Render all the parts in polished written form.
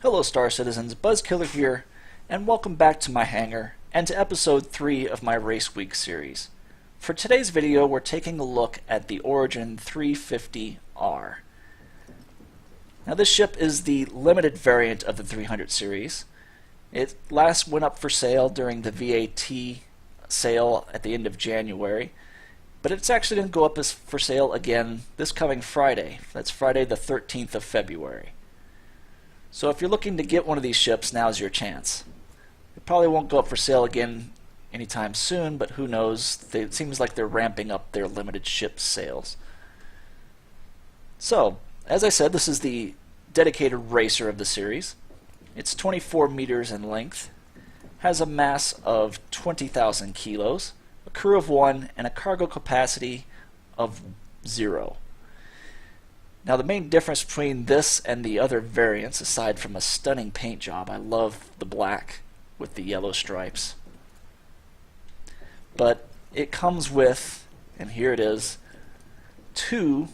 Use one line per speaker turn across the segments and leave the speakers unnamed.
Hello Star Citizens, Buzzkiller here, and welcome back to my hangar, and to episode 3 of my Race Week series. For today's video, we're taking a look at the Origin 350R. Now this ship is the limited variant of the 300 series. It last went up for sale during the VAT sale at the end of January, but it's actually going to go up for sale again this coming Friday. That's Friday the 13th of February. So if you're looking to get one of these ships, now's your chance. It probably won't go up for sale again anytime soon, but who knows? It seems like they're ramping up their limited ship sales. So, as I said, this is the dedicated racer of the series. It's 24 meters in length, has a mass of 20,000 kilos, a crew of 1, and a cargo capacity of 0. Now the main difference between this and the other variants, aside from a stunning paint job, I love the black with the yellow stripes, but it comes with, and here it is, 2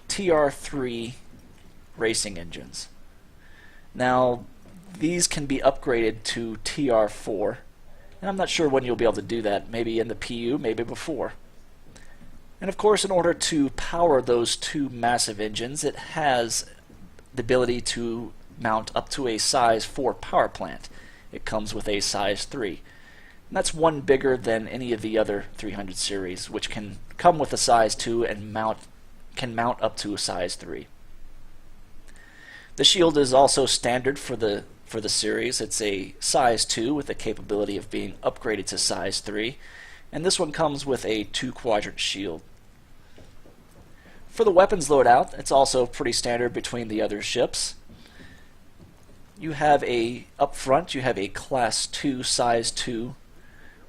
TR3 racing engines. Now these can be upgraded to TR4, and I'm not sure when you'll be able to do that, maybe in the PU, maybe before. And of course, in order to power those 2 massive engines, it has the ability to mount up to a size 4 power plant. It comes with a size 3. And that's one bigger than any of the other 300 series, which can come with a size 2 and can mount up to a size 3. The shield is also standard for the series. It's a size 2 with the capability of being upgraded to size 3. And this one comes with a 2-quadrant shield. For the weapons loadout, it's also pretty standard between the other ships. You have up front, you have a Class 2, Size 2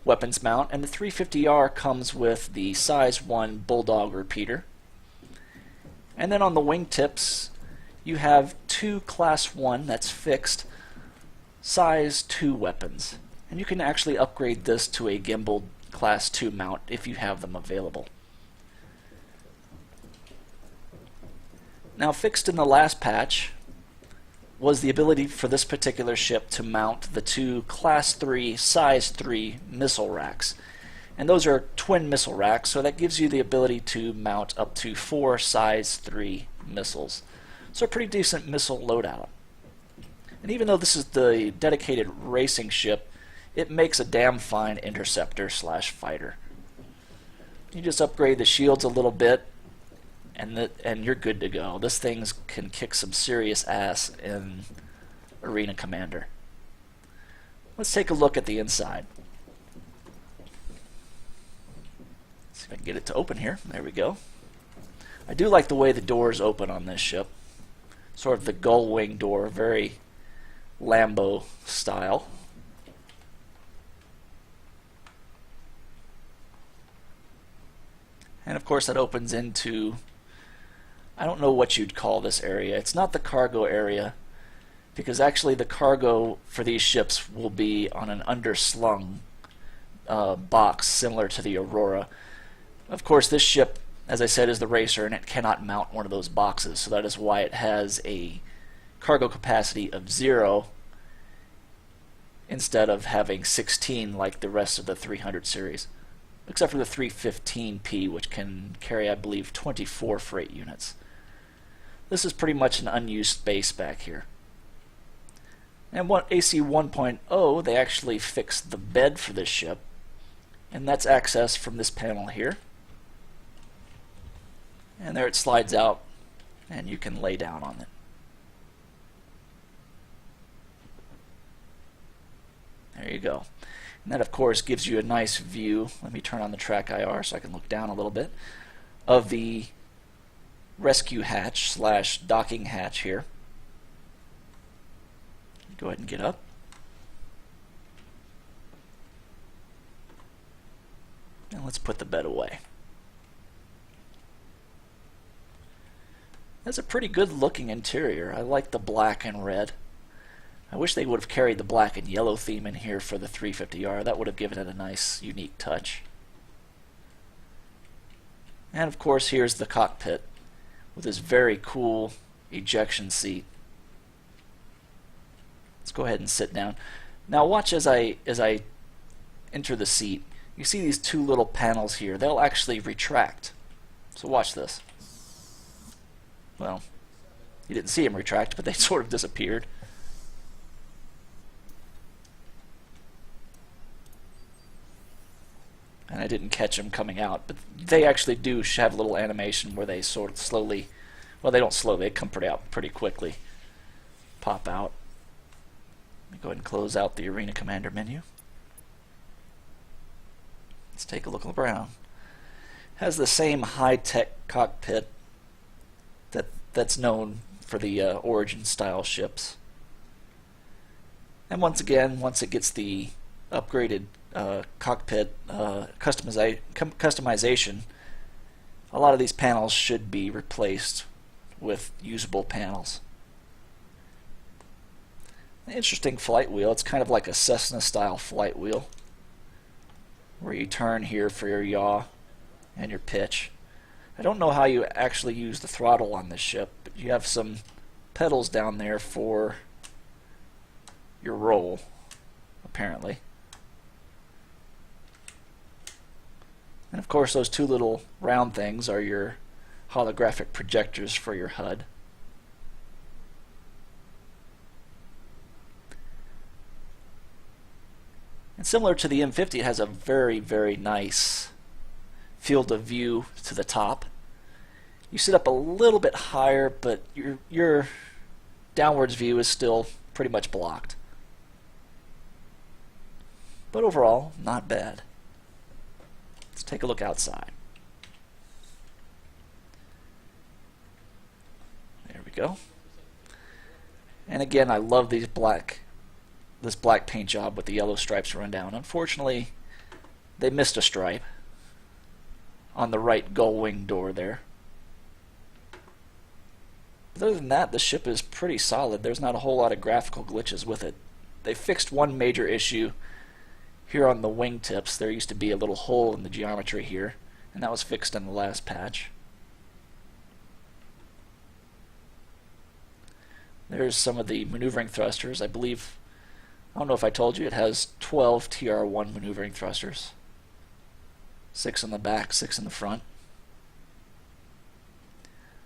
weapons mount, and the 350R comes with the Size 1 Bulldog repeater. And then on the wingtips, you have 2 Class 1, that's fixed, Size 2 weapons. And you can actually upgrade this to a gimbal Class 2 mount if you have them available. Now fixed in the last patch was the ability for this particular ship to mount the 2 Class 3 Size 3 missile racks. And those are twin missile racks, so that gives you the ability to mount up to 4 Size 3 missiles. So a pretty decent missile loadout. And even though this is the dedicated racing ship, it makes a damn fine interceptor / fighter. You just upgrade the shields a little bit, and you're good to go. This thing can kick some serious ass in Arena Commander. Let's take a look at the inside. See if I can get it to open here. There we go. I do like the way the doors open on this ship. Sort of the gull wing door, very Lambo style. And of course that opens into, I don't know what you'd call this area. It's not the cargo area, because actually the cargo for these ships will be on an underslung box similar to the Aurora. Of course this ship, as I said, is the racer, and it cannot mount one of those boxes, so that is why it has a cargo capacity of 0 instead of having 16 like the rest of the 300 series. Except for the 315P, which can carry, I believe, 24 freight units. This is pretty much an unused space back here. And AC 1.0, they actually fixed the bed for this ship, and that's accessed from this panel here. And there it slides out, and you can lay down on it. There you go. And that, of course, gives you a nice view. Let me turn on the track IR so I can look down a little bit of the rescue hatch / docking hatch here. Go ahead and get up. And let's put the bed away. That's a pretty good looking interior. I like the black and red. I wish they would have carried the black and yellow theme in here for the 350R. That would have given it a nice, unique touch. And of course, here's the cockpit with this very cool ejection seat. go ahead and sit down. Now watch as I enter the seat. You see these two little panels here. They'll actually retract. So watch this. Well, you didn't see them retract, but they sort of disappeared. And I didn't catch them coming out, but they actually do have a little animation where they sort of slowly, well, they don't slowly, they come pretty quickly, pop out. Let me go ahead and close out the Arena Commander menu. Let's take a look around. Has the same high-tech cockpit that's known for the Origin style ships. And once again, once it gets the upgraded cockpit customization, a lot of these panels should be replaced with usable panels. An interesting flight wheel. It's kind of like a Cessna style flight wheel where you turn here for your yaw and your pitch. I don't know how you actually use the throttle on this ship, but you have some pedals down there for your roll, apparently. And of course those two little round things are your holographic projectors for your HUD. And similar to the M50, it has a very, very nice field of view to the top. You sit up a little bit higher, but your downwards view is still pretty much blocked. But overall, not bad. Let's take a look outside. There we go. And again, I love this black paint job with the yellow stripes run down. Unfortunately, they missed a stripe on the right gull wing door there. But other than that, the ship is pretty solid. There's not a whole lot of graphical glitches with it. They fixed one major issue here on the wingtips. There used to be a little hole in the geometry here, and that was fixed in the last patch. There's some of the maneuvering thrusters. I don't know if I told you, it has 12 TR1 maneuvering thrusters. 6 on the back, 6 in the front.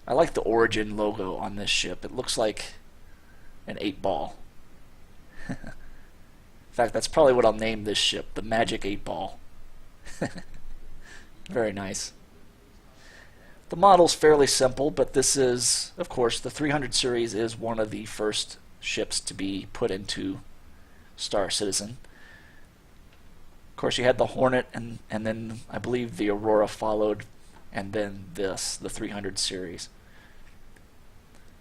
I like the Origin logo on this ship. It looks like an 8-ball. In fact, that's probably what I'll name this ship, the Magic 8-Ball. Very nice. The model's fairly simple, but this is, of course, the 300 series is one of the first ships to be put into Star Citizen. Of course, you had the Hornet, and then I believe the Aurora followed, and then this, the 300 series.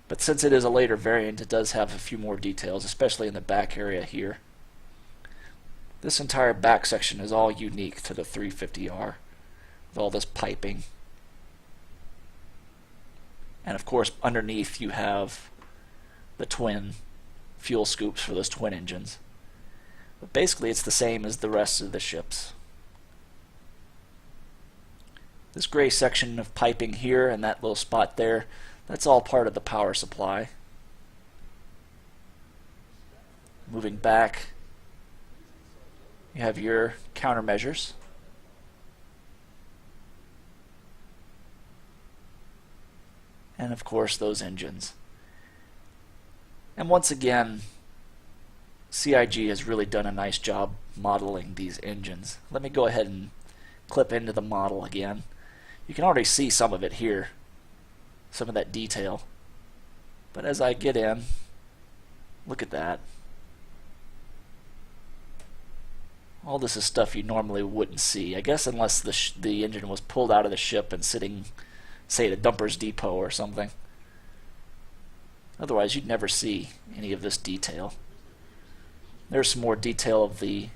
But since it is a later variant, it does have a few more details, especially in the back area here. This entire back section is all unique to the 350R, with all this piping. And of course, underneath you have the twin fuel scoops for those twin engines. But basically it's the same as the rest of the ships. This gray section of piping here and that little spot there, that's all part of the power supply. Moving back, you have your countermeasures. And of course those engines. And once again, CIG has really done a nice job modeling these engines. Let me go ahead and clip into the model again. You can already see some of it here, some of that detail. But as I get in, look at that. All this is stuff you normally wouldn't see. I guess unless the engine was pulled out of the ship and sitting, say, at a dumper's depot or something. Otherwise, you'd never see any of this detail. There's some more detail of the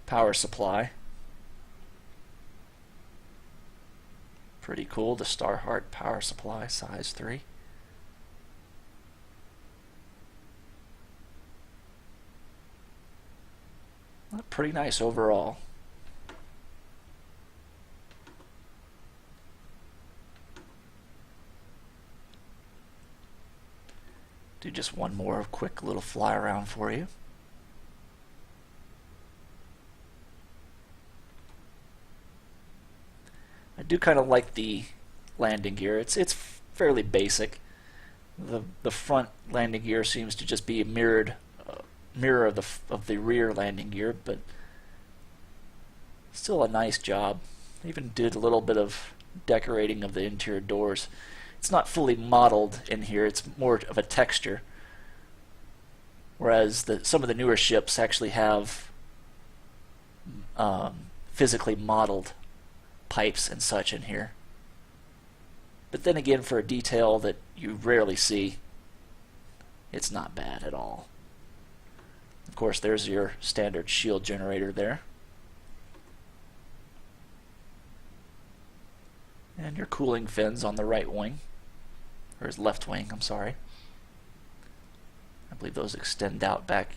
power supply. Pretty cool, the Starheart power supply, size 3. Pretty nice overall. Do just one more quick little fly around for you. I do kind of like the landing gear. It's fairly basic. The front landing gear seems to just be a mirror of the rear landing gear, but still a nice job. I even did a little bit of decorating of the interior doors. It's not fully modeled in here, it's more of a texture. Whereas some of the newer ships actually have physically modeled pipes and such in here. But then again, for a detail that you rarely see, it's not bad at all. Of course, there's your standard shield generator there. And your cooling fins on the right wing, or his left wing, I'm sorry. I believe those extend out back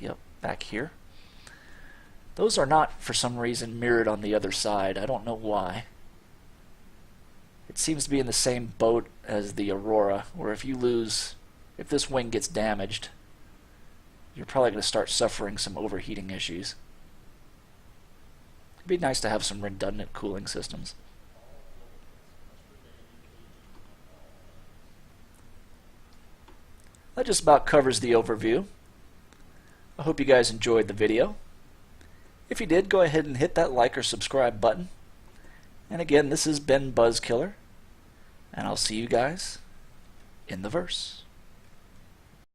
here. Those are not, for some reason, mirrored on the other side. I don't know why. It seems to be in the same boat as the Aurora, where if this wing gets damaged, you're probably going to start suffering some overheating issues. It'd be nice to have some redundant cooling systems. That just about covers the overview. I hope you guys enjoyed the video. If you did, go ahead and hit that like or subscribe button. And again, this has been Buzzkiller, and I'll see you guys in the verse.